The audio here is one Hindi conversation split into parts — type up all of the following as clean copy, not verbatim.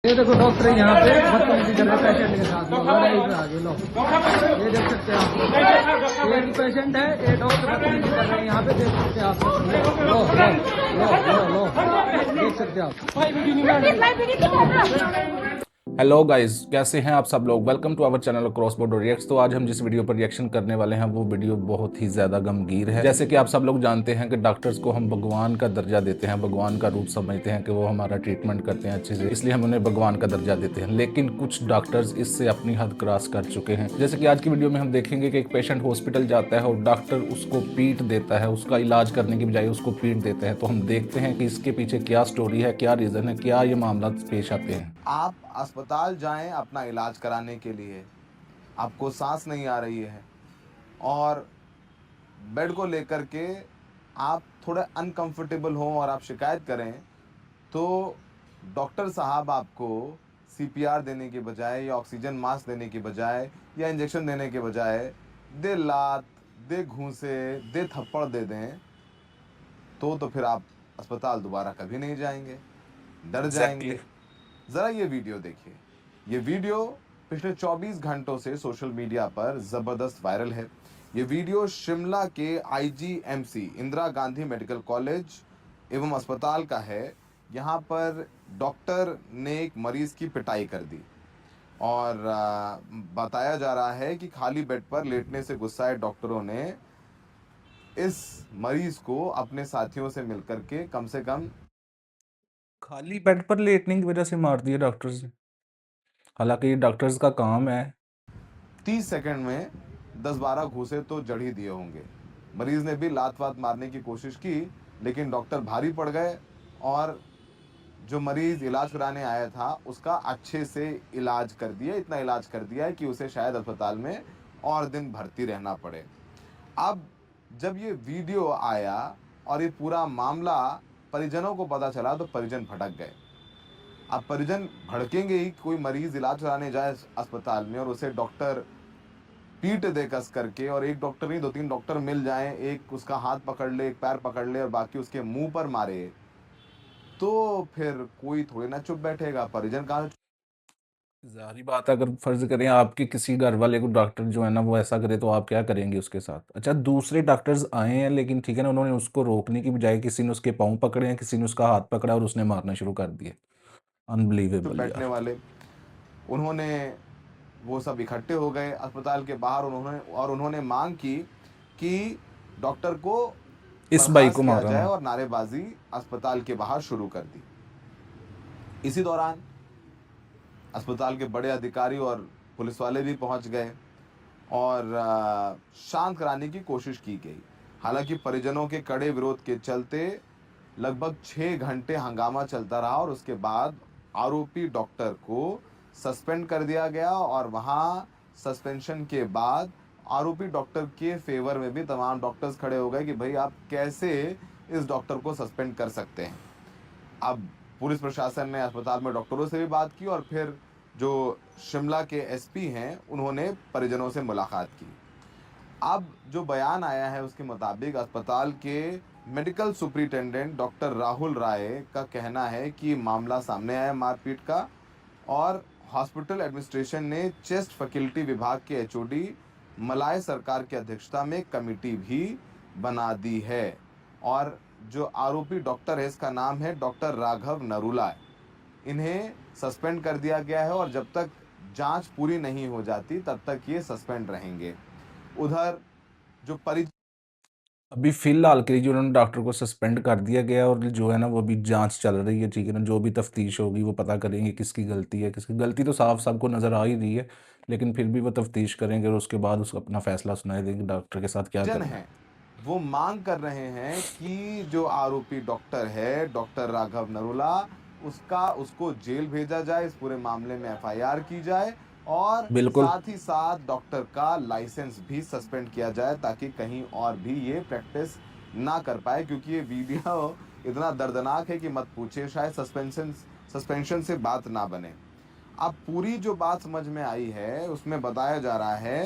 ये देखो डॉक्टर यहाँ पे बदतमीजी कर रहे हैं पेशेंट के साथ में। इधर आगे लो, ये देख सकते हैं आप, ये भी पेशेंट है, ये डॉक्टर बदतमीजी कर रहे हैं यहाँ पे, देख सकते हैं आप। लो लो लो लो लो, देख सकते हैं आप। हेलो गाइस, कैसे हैं आप सब लोग। Welcome to our channel cross border reacts. तो आज हम जिस वीडियो पर रिएक्शन करने वाले हैं वो वीडियो बहुत ही ज़्यादा गमगीर है। जैसे कि आप सब लोग जानते हैं कि डॉक्टर्स को हम भगवान का दर्जा देते हैं, भगवान का रूप समझते हैं कि वो हमारा ट्रीटमेंट करते हैं अच्छे से, इसलिए हम उन्हें भगवान का दर्जा देते हैं। लेकिन कुछ डॉक्टर्स इससे अपनी हद क्रॉस कर चुके हैं। जैसे कि आज की वीडियो में हम देखेंगे कि एक पेशेंट हॉस्पिटल जाता है और डॉक्टर उसको पीट देता है, उसका इलाज करने की बजाय उसको पीट देता है। तो हम देखते हैं कि इसके पीछे क्या स्टोरी है, क्या रीज़न है, क्या ये मामला पेश आते हैं। आप अस्पताल जाएं अपना इलाज कराने के लिए, आपको सांस नहीं आ रही है और बेड को लेकर के आप थोड़ा अनकंफर्टेबल हों और आप शिकायत करें, तो डॉक्टर साहब आपको सीपीआर देने के बजाय या ऑक्सीजन मास्क देने के बजाय या इंजेक्शन देने के बजाय दे लात, दे घूंसे, दे थप्पड़ दे दें, तो फिर आप अस्पताल दोबारा कभी नहीं जाएंगे, डर जाएंगे। ज़रा ये वीडियो देखिए। ये वीडियो पिछले 24 घंटों से सोशल मीडिया पर ज़बरदस्त वायरल है। ये वीडियो शिमला के IGMC Indira Gandhi medical college एवं अस्पताल का है। यहाँ पर डॉक्टर ने एक मरीज़ की पिटाई कर दी और बताया जा रहा है कि खाली बेड पर लेटने से गुस्साए डॉक्टरों ने इस मरीज़ को अपने साथियों से मिलकर के कम से कम खाली बेड पर लेटने की वजह से मार दिया डॉक्टर्स ने। हालांकि ये डॉक्टर्स का काम है। 30 सेकंड में 10-12 घूंसे तो जड़ ही दिए होंगे। मरीज ने भी लात वात मारने की कोशिश की, लेकिन डॉक्टर भारी पड़ गए और जो मरीज इलाज कराने आया था उसका अच्छे से इलाज कर दिया। इतना इलाज कर दिया है कि उसे शायद अस्पताल में और दिन भर्ती रहना पड़े। अब जब ये वीडियो आया और ये पूरा मामला परिजनों को पता चला तो परिजन भड़क गए। अब परिजन भड़केंगे ही, कोई मरीज इलाज कराने जाए अस्पताल में और उसे डॉक्टर पीट दे कस करके, और एक डॉक्टर नहीं 2-3 डॉक्टर मिल जाएं, एक उसका हाथ पकड़ ले, एक पैर पकड़ ले और बाकी उसके मुंह पर मारे, तो फिर कोई थोड़ी ना चुप बैठेगा। परिजन कहाँ जाहिर बात है, अगर फर्ज करें आपके किसी घर वाले को डॉक्टर जो है ना वो ऐसा करे तो आप क्या करेंगे उसके साथ। अच्छा, दूसरे डॉक्टर्स आए हैं लेकिन ठीक है ना, उन्होंने उसको रोकने की बजाय किसी ने उसके पाँव पकड़े हैं, किसी ने उसका हाथ पकड़ा और उसने मारना शुरू कर दिया। चुप अनबिलीवेबल बैठने यार। वाले, उन्होंने वो सब इकट्ठे हो गए अस्पताल के बाहर। उन्होंने मांग की कि डॉक्टर को इस भाई को बर्खास्त किया मारा जाए ना। और नारेबाजी अस्पताल के बाहर शुरू कर दी। इसी दौरान अस्पताल के बड़े अधिकारी और पुलिस वाले भी पहुंच गए और शांत कराने की कोशिश की गई। हालांकि परिजनों के कड़े विरोध के चलते लगभग 6 घंटे हंगामा चलता रहा और उसके बाद आरोपी डॉक्टर को सस्पेंड कर दिया गया और वहां सस्पेंशन के बाद आरोपी डॉक्टर के फेवर में भी तमाम डॉक्टर्स खड़े हो गए कि भाई आप कैसे इस डॉक्टर को सस्पेंड कर सकते हैं। अब पुलिस प्रशासन ने अस्पताल में डॉक्टरों से भी बात की और फिर जो शिमला के एसपी हैं उन्होंने परिजनों से मुलाकात की। अब जो बयान आया है उसके मुताबिक अस्पताल के मेडिकल सुपरिटेंडेंट डॉक्टर राहुल राय का कहना है कि मामला सामने आया मारपीट का और हॉस्पिटल एडमिनिस्ट्रेशन ने चेस्ट फैकल्टी विभाग के एचओडी मलाय सरकार की अध्यक्षता में कमेटी भी बना दी है और जो आरोपी डॉक्टर है इसका नाम है डॉक्टर राघव नरूला। इन्हें सस्पेंड कर दिया गया है और जब तक जांच पूरी नहीं हो जाती तब तक ये सस्पेंड रहेंगे। उधर जो अभी फिलहाल के लिए जो उन्होंने डॉक्टर को सस्पेंड कर दिया गया और जो है ना वो भी जांच चल रही है। ठीक है ना, जो भी तफ्तीश होगी वो पता करेंगे किसकी गलती है, किसकी गलती तो साफ सबको नज़र आ ही रही है, लेकिन फिर भी वो तफ्तीश करेंगे और उसके बाद उसको अपना फैसला सुनाई देंगे डॉक्टर के साथ क्या जन करना है। है वो मांग कर रहे हैं कि जो आरोपी डॉक्टर है डॉक्टर राघव नरूला उसको जेल भेजा जाए, इस पूरे मामले में एफआईआर की जाए और बिल्कुल। साथ ही साथ डॉक्टर का लाइसेंस भी सस्पेंड किया जाए ताकि कहीं और भी ये प्रैक्टिस ना कर पाए, क्योंकि ये वीडियो इतना दर्दनाक है कि मत पूछिए। शायद सस्पेंशन से बात ना बने। अब पूरी जो बात समझ में आई है उसमें बताया जा रहा है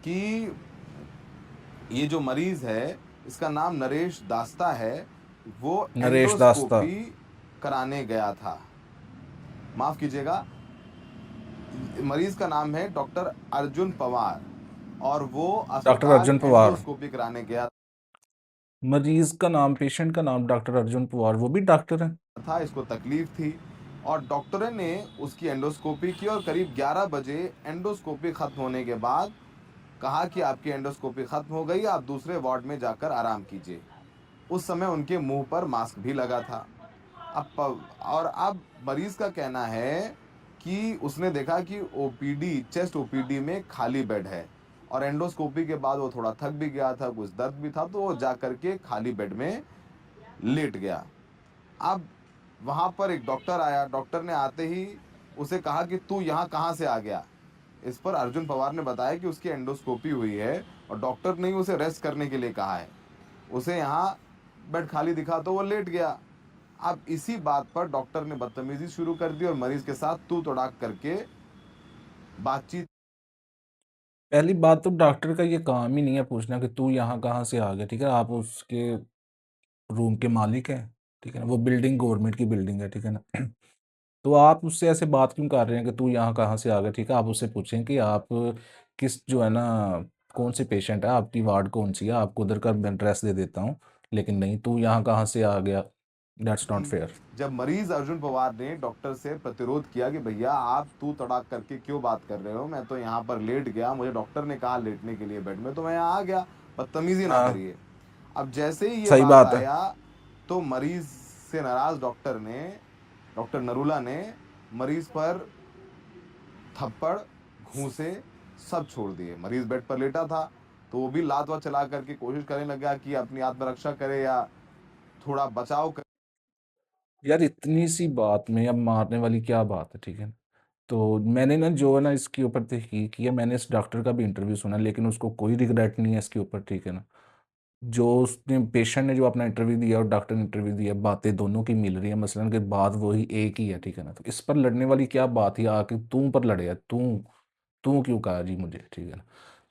कि ये जो मरीज है इसका नाम नरेश दास्ता है, वो नरेश दास्ता। एंडोस्कोपी कराने गया था। माफ कीजिएगा, मरीज का नाम है डॉक्टर अर्जुन पवार और वो डॉक्टर अस्पताल अर्जुन पवार। एंडोस्कोपी कराने गया मरीज का नाम, पेशेंट का नाम डॉक्टर अर्जुन पवार, वो भी डॉक्टर हैं। था, इसको तकलीफ थी और डॉक्टर ने उसकी एंडोस्कोपी की और करीब 11 बजे एंडोस्कोपी खत्म होने के बाद कहा कि आपकी एंडोस्कोपी खत्म हो गई, आप दूसरे वार्ड में जाकर आराम कीजिए। उस समय उनके मुंह पर मास्क भी लगा था। और अब मरीज का कहना है कि उसने देखा कि ओपीडी, चेस्ट ओपीडी में खाली बेड है और एंडोस्कोपी के बाद वो थोड़ा थक भी गया था, कुछ दर्द भी था, तो वो जा करके खाली बेड में लेट गया। अब वहाँ पर एक डॉक्टर आया, डॉक्टर ने आते ही उसे कहा कि तू यहाँ कहाँ से आ गया। इस पर अर्जुन पवार ने बताया कि उसकी एंडोस्कोपी हुई है और डॉक्टर ने उसे रेस्ट करने के लिए कहा है। उसे यहाँ बेड खाली दिखा तो वो लेट गया। अब इसी बात पर डॉक्टर ने बदतमीजी शुरू कर दी और मरीज के साथ तू तड़ाक करके बातचीत। पहली बात तो डॉक्टर का ये काम ही नहीं है पूछना कि तू यहाँ कहाँ से आ गया, ठीक है। आप उसके रूम के मालिक हैं, ठीक है ना। वो बिल्डिंग गवर्नमेंट की बिल्डिंग है, ठीक है ना। तो आप उससे ऐसे बात क्यों कर रहे हैं कि तू यहाँ कहाँ से आ गया, ठीक है। आप उससे पूछें कि आप किस, जो है ना, कौन से पेशेंट है, आपकी वार्ड कौन सी है, आपको उधर का मैं एड्रेस दे देता हूँ। लेकिन नहीं, तू यहाँ कहाँ से आ गया, दैट्स नॉट फेयर। जब मरीज अर्जुन पवार ने डॉक्टर से प्रतिरोध किया कि भैया आप तू तड़ाक करके क्यों बात कर रहे हो, मैं तो यहाँ पर लेट गया, मुझे डॉक्टर ने कहा लेटने के लिए बेड में, तो मैं यहाँ आ गया, बदतमीजी ना हाँ, करिए। अब जैसे ही ये सही बात बात है। आया तो मरीज से नाराज डॉक्टर ने, डॉक्टर नरूला ने मरीज पर थप्पड़, घूंसे सब छोड़ दिए। मरीज बेड पर लेटा था तो वो भी लात वात चला करके कोशिश करने लगा कि अपनी आत्मरक्षा करे या थोड़ा बचाव करे। यार इतनी सी बात में अब मारने वाली क्या बात है, ठीक है। तो मैंने ना, जो है ना, इसके ऊपर तहकीक किया, मैंने इस डॉक्टर का भी इंटरव्यू सुना, लेकिन उसको कोई रिग्रेट नहीं है इसके ऊपर, ठीक है ना। जो उसने, पेशेंट ने जो अपना इंटरव्यू दिया और डॉक्टर ने इंटरव्यू दिया, बातें दोनों की मिल रही है, मसलन कि बात वही एक ही है, ठीक है ना। तो इस पर लड़ने वाली क्या बात है, आके तू पर लड़े है, तू तू क्यों कहा जी मुझे, ठीक है ना।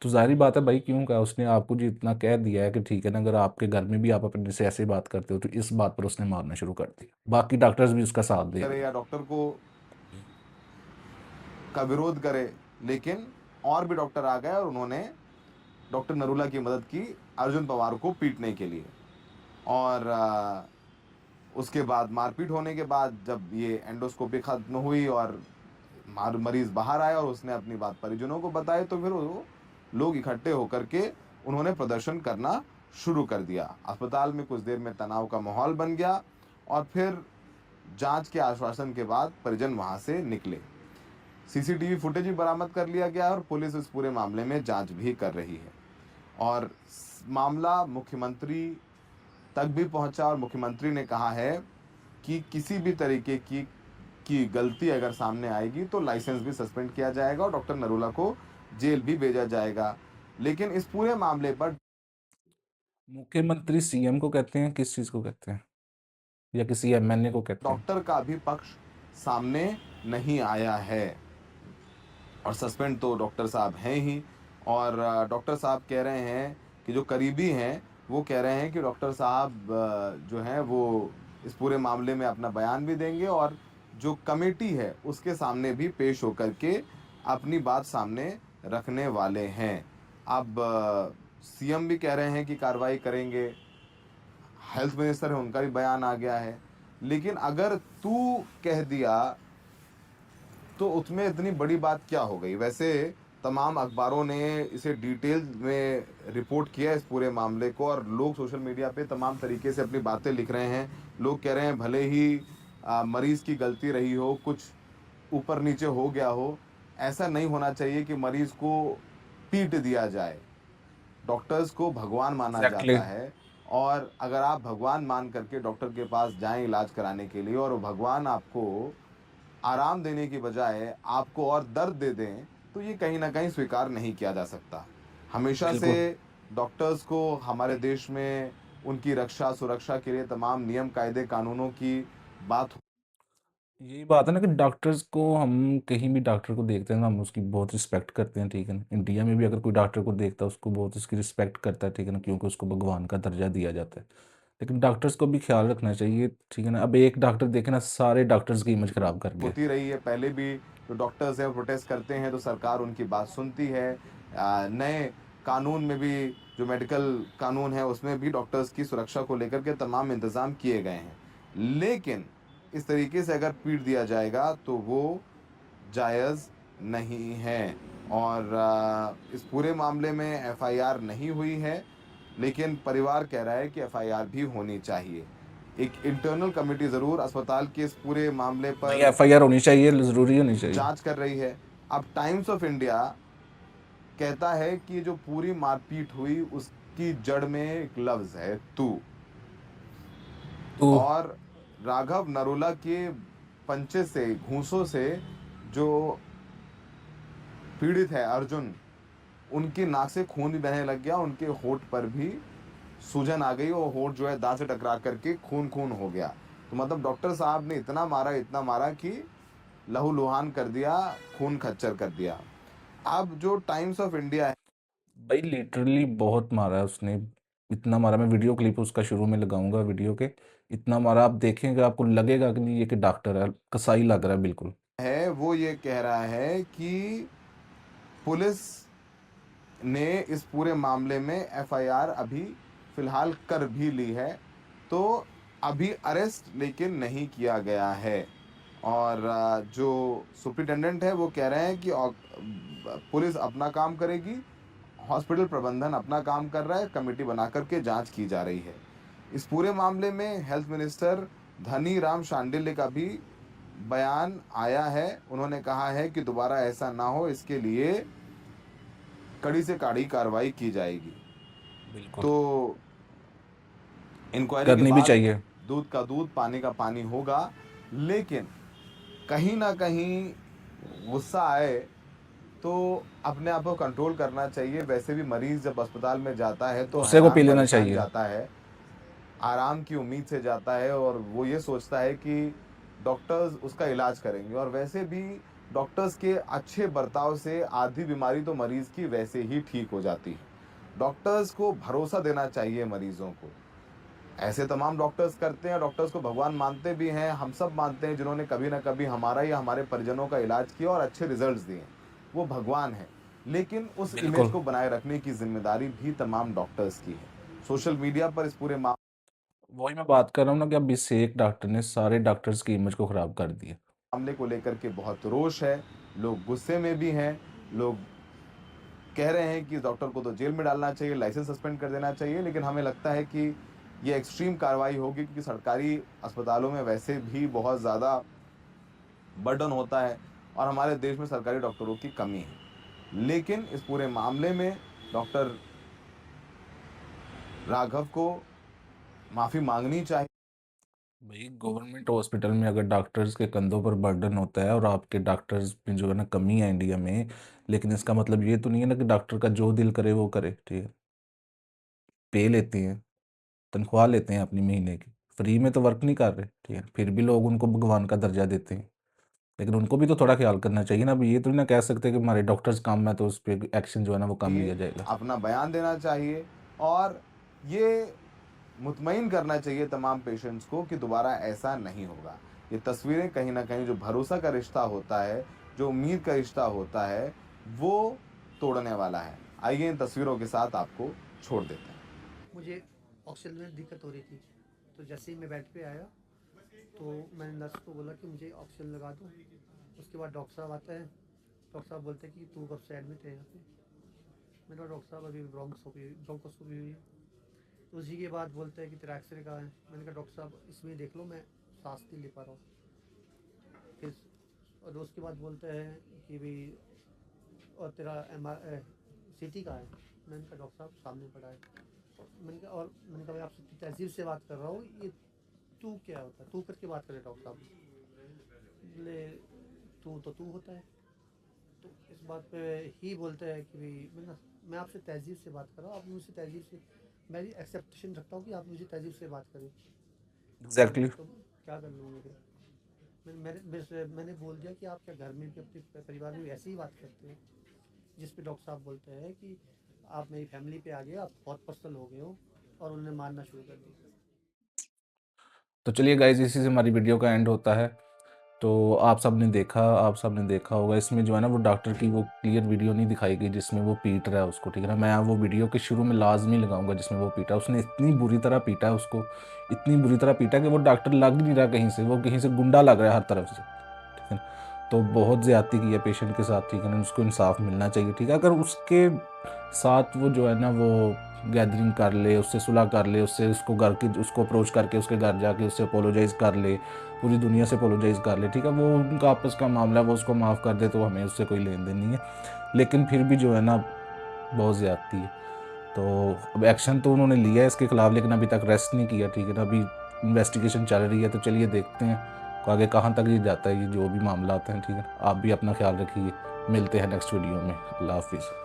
तो जाहिर बात है भाई, क्यों कहा उसने आपको जी, इतना कह दिया है कि ठीक है ना, अगर आपके घर में भी आप अपने से ऐसे बात करते हो, तो इस बात पर उसने मारना शुरू कर दिया। बाकी डॉक्टर्स भी उसका साथ दे रहे हैं। या डॉक्टर को का विरोध करे, लेकिन और भी डॉक्टर आ गए और उन्होंने डॉक्टर नरूला की मदद की अर्जुन पवार को पीटने के लिए। और उसके बाद मारपीट होने के बाद जब ये एंडोस्कोपी खत्म हुई और मरीज बाहर आया और उसने अपनी बात परिजनों को बताई, तो फिर वो लोग इकट्ठे होकर के उन्होंने प्रदर्शन करना शुरू कर दिया। अस्पताल में कुछ देर में तनाव का माहौल बन गया और फिर जांच के आश्वासन के बाद परिजन वहां से निकले। सीसीटीवी फुटेज भी बरामद कर लिया गया और पुलिस इस पूरे मामले में जांच भी कर रही है और मामला मुख्यमंत्री तक भी पहुंचा और मुख्यमंत्री ने कहा है कि किसी भी तरीके की गलती अगर सामने आएगी तो लाइसेंस भी सस्पेंड किया जाएगा और डॉक्टर नरूला को जेल भी भेजा जाएगा। लेकिन इस पूरे मामले पर मुख्यमंत्री सीएम को कहते हैं, किस चीज़ को कहते हैं, या किसी एमएनए को कहते हैं? डॉक्टर का भी पक्ष सामने नहीं आया है और सस्पेंड तो डॉक्टर साहब हैं ही। और डॉक्टर साहब कह रहे हैं कि जो करीबी हैं वो कह रहे हैं कि डॉक्टर साहब जो हैं वो इस पूरे मामले में अपना बयान भी देंगे और जो कमेटी है उसके सामने भी पेश होकर के अपनी बात सामने रखने वाले हैं। अब सीएम भी कह रहे हैं कि कार्रवाई करेंगे, हेल्थ मिनिस्टर है उनका भी बयान आ गया है। लेकिन अगर तू कह दिया तो उसमें इतनी बड़ी बात क्या हो गई। वैसे तमाम अखबारों ने इसे डिटेल में रिपोर्ट किया इस पूरे मामले को और लोग सोशल मीडिया पे तमाम तरीके से अपनी बातें लिख रहे हैं। लोग कह रहे हैं भले ही मरीज़ की गलती रही हो, कुछ ऊपर नीचे हो गया हो, ऐसा नहीं होना चाहिए कि मरीज़ को पीट दिया जाए। डॉक्टर्स को भगवान माना Exactly. जाता है और अगर आप भगवान मान करके डॉक्टर के पास जाएं इलाज कराने के लिए और वो भगवान आपको आराम देने की बजाय आपको और दर्द दे दें, तो ये कहीं ना कहीं स्वीकार नहीं किया जा सकता। हमेशा से बिल्कुल। डॉक्टर्स को हमारे देश में उनकी रक्षा सुरक्षा के लिए तमाम नियम कायदे कानूनों की बात। यही बात है ना कि डॉक्टर्स को, हम कहीं भी डॉक्टर को देखते हैं ना, हम उसकी बहुत रिस्पेक्ट करते हैं, ठीक है ना। इंडिया में भी अगर कोई डॉक्टर को देखता है, उसको बहुत उसकी रिस्पेक्ट करता है, ठीक है ना, क्योंकि उसको भगवान का दर्जा दिया जाता है, लेकिन डॉक्टर्स को भी ख्याल रखना चाहिए, ठीक है ना। अब एक डॉक्टर देखे ना, सारे डॉक्टर्स की इमेज खराब कर दिया। होती रही है, पहले भी जो डॉक्टर्स हैं वो प्रोटेस्ट करते हैं तो सरकार उनकी बात सुनती है। नए कानून में भी, जो मेडिकल कानून है उसमें भी डॉक्टर्स की सुरक्षा को लेकर के तमाम इंतज़ाम किए गए हैं, लेकिन इस तरीके से अगर पीट दिया जाएगा तो वो जायज़ नहीं है। और इस पूरे मामले में एफआईआर नहीं हुई है, लेकिन परिवार कह रहा है कि एफआईआर भी होनी चाहिए। एक इंटरनल कमेटी ज़रूर अस्पताल के इस पूरे मामले नहीं, पर एफआईआर होनी चाहिए, ज़रूरी होनी चाहिए। जांच कर रही है। अब टाइम्स ऑफ इंडिया कहता है कि जो पूरी मारपीट हुई उसकी जड़ में एक लफ्ज़ है, तू। तो और राघव नरोला के पंचे से, घूंसों से जो पीड़ित है अर्जुन, उनकी नाक से खून भी बहने लग गया, उनके होठ पर भी सूजन आ गई और होठ जो है दांत से टकरा करके खून खून हो गया। तो मतलब डॉक्टर साहब ने इतना मारा कि लहूलुहान कर दिया, खून खच्चर कर दिया। अब जो टाइम्स ऑफ इंडिया है, भाई लिटरली बहुत मारा है उसने, इतना मारा। मैं वीडियो क्लिप उसका शुरू में लगाऊंगा वीडियो के। इतना मारा, आप देखेंगे आपको लगेगा कि नहीं ये कि डॉक्टर है, कसाई लग रहा है बिल्कुल। वो ये कह रहा है कि पुलिस ने इस पूरे मामले में एफआईआर अभी फिलहाल कर भी ली है, तो अभी अरेस्ट लेकिन नहीं किया गया है। और जो सुप्रिटेंडेंट है वो कह रहे हैं कि पुलिस अपना काम करेगी, हॉस्पिटल प्रबंधन अपना काम कर रहा है, कमेटी बना करके जांच की जा रही है। इस पूरे मामले में हेल्थ मिनिस्टर धनी राम शांडिल्य का भी बयान आया है। उन्होंने कहा है कि दोबारा ऐसा ना हो, इसके लिए कड़ी से कड़ी कार्रवाई की जाएगी। बिल्कुल तो इंक्वायरी के करनी भी बाद चाहिए। दूध का दूध, पानी का पानी होगा, लेकिन कहीं ना कहीं गुस्सा आए तो अपने आप को कंट्रोल करना चाहिए। वैसे भी मरीज जब अस्पताल में जाता है तो गुस्से को पी हैरान लेना परेशान चाहिए। जाता है, आराम की उम्मीद से जाता है, और वो ये सोचता है कि डॉक्टर्स उसका इलाज करेंगे। और वैसे भी डॉक्टर्स के अच्छे बर्ताव से आधी बीमारी तो मरीज की वैसे ही ठीक हो जाती है। डॉक्टर्स को भरोसा देना चाहिए मरीजों को। ऐसे तमाम डॉक्टर्स करते हैं, डॉक्टर्स को भगवान मानते भी हैं, हम सब मानते हैं, जिन्होंने कभी ना कभी हमारा या हमारे परिजनों का इलाज किया और अच्छे रिजल्ट्स दिए, वो भगवान हैं। लेकिन उस इमेज बिल्कुल को बनाए रखने की जिम्मेदारी भी तमाम डॉक्टर्स की है। सोशल मीडिया पर इस पूरे वही मैं बात कर रहा हूँ ना कि अब इस एक डॉक्टर ने सारे डॉक्टर्स की इमेज को खराब कर दिया। मामले को लेकर के बहुत रोष है, लोग गुस्से में भी हैं। लोग कह रहे हैं कि डॉक्टर को तो जेल में डालना चाहिए, लाइसेंस सस्पेंड कर देना चाहिए, लेकिन हमें लगता है कि ये एक्सट्रीम कार्रवाई होगी, क्योंकि सरकारी अस्पतालों में वैसे भी बहुत ज़्यादा बर्डन होता है और हमारे देश में सरकारी डॉक्टरों की कमी है। लेकिन इस पूरे मामले में डॉक्टर राघव को माफ़ी मांगनी चाहिए। भाई गवर्नमेंट हॉस्पिटल में अगर डॉक्टर्स के कंधों पर बर्डन होता है और आपके डॉक्टर्स में जो है ना कमी है इंडिया में, लेकिन इसका मतलब ये तो नहीं है ना कि डॉक्टर का जो दिल करे वो करे, ठीक है। पे लेते हैं, तनख्वाह लेते हैं अपनी महीने की, फ्री में तो वर्क नहीं कर रहे, ठीक है, फिर भी लोग उनको भगवान का दर्जा देते हैं। लेकिन उनको भी तो थोड़ा ख्याल करना चाहिए ना। अभी ये तो नहीं ना कह सकते कि हमारे डॉक्टर्स काम है तो उस पर एक्शन जो है ना वो काम लिया जाएगा। अपना बयान देना चाहिए और ये मुतमईन करना चाहिए तमाम पेशेंट्स को कि दोबारा ऐसा नहीं होगा। ये तस्वीरें कहीं ना कहीं जो भरोसा का रिश्ता होता है, जो उम्मीद का रिश्ता होता है, वो तोड़ने वाला है। आइए इन तस्वीरों के साथ आपको छोड़ देते हैं। मुझे ऑक्सीजन में दिक्कत हो रही थी, तो जैसे ही मैं बेड पे आया तो मैंने नर्स को बोला कि मुझे ऑक्सीजन लगा दो। उसके बाद डॉक्टर साहब आते हैं, डॉक्टर साहब बोलते हैं कि तू कब से एडमिट है यहाँ पे। मैंने कहा डॉक्टर साहब अभी ब्रोंकोस्कोपी हुई है। तो उसी के बाद बोलते हैं कि तेरा एक्सरे कहाँ है। मैंने कहा डॉक्टर साहब इसमें देख लो, मैं सांस नहीं ले पा रहा हूँ। फिर और उसके बाद बोलते हैं कि भाई और तेरा CT कहाँ है। मैंने कहा डॉक्टर साहब सामने पड़ा है। मैंने कहा मैं आपसे तहजीब से बात कर रहा हूँ, ये तू क्या होता है, तू करके बात करे डॉक्टर साहब। बोले तू होता है। तो इस बात पे ही बोलते हैं कि भाई मैं आपसे तहजीब से बात कर रहा हूँ, आप मुझसे तहजीब से, मैं एक्सेप्टेशन रखता हूँ कि आप मुझे तहजीब से बात करें। एग्जैक्टली तो क्या कर लूँ मैंने बोल दिया कि आप क्या घर में भी अपने परिवार में ऐसे ही बात करते हैं। जिस पे डॉक्टर साहब बोलते हैं कि आप मेरी फैमिली पे आ गए, आप बहुत पर्सनल हो गए हो, और उन्होंने मारना शुरू कर दिया। तो चलिए गाइज, इसी से हमारी वीडियो का एंड होता है। तो आप सब ने देखा होगा, इसमें जो है ना वो डॉक्टर की वो क्लियर वीडियो नहीं दिखाई गई जिसमें वो पीट रहा है उसको, ठीक है ना। मैं वो वीडियो के शुरू में लाजमी लगाऊंगा जिसमें वो पीटा। उसने इतनी बुरी तरह पीटा है उसको, इतनी बुरी तरह पीटा कि वो डॉक्टर लग नहीं रहा कहीं से, वो कहीं से गुंडा लग रहा है हर तरफ से, ठीक है ना। तो बहुत ज़्यादती की है पेशेंट के साथ, ठीक है ना। उसको इंसाफ मिलना चाहिए, ठीक है। अगर उसके साथ वो जो है ना वो गैदरिंग कर ले, उससे सुलह कर ले, उससे उसको घर की उसको अप्रोच करके उसके घर जाके उससे अपोलोजाइज़ कर ले, पूरी दुनिया से अपोलोजाइज़ कर ले, ठीक है। वो उनका आपस का मामला है, वो उसको माफ़ कर दे तो हमें उससे कोई लेन देन नहीं है। लेकिन फिर भी जो है ना बहुत ज़्यादती है। तो अब एक्शन तो उन्होंने लिया है इसके खिलाफ, लेकिन अभी तक अरेस्ट नहीं किया, ठीक है ना। अभी इन्वेस्टिगेशन चल रही है, तो चलिए देखते हैं आगे कहाँ तक ये जाता है, ये जो भी मामला आते हैं, ठीक है। आप भी अपना ख्याल रखिए, मिलते हैं नेक्स्ट वीडियो में। अल्लाह हाफिज़।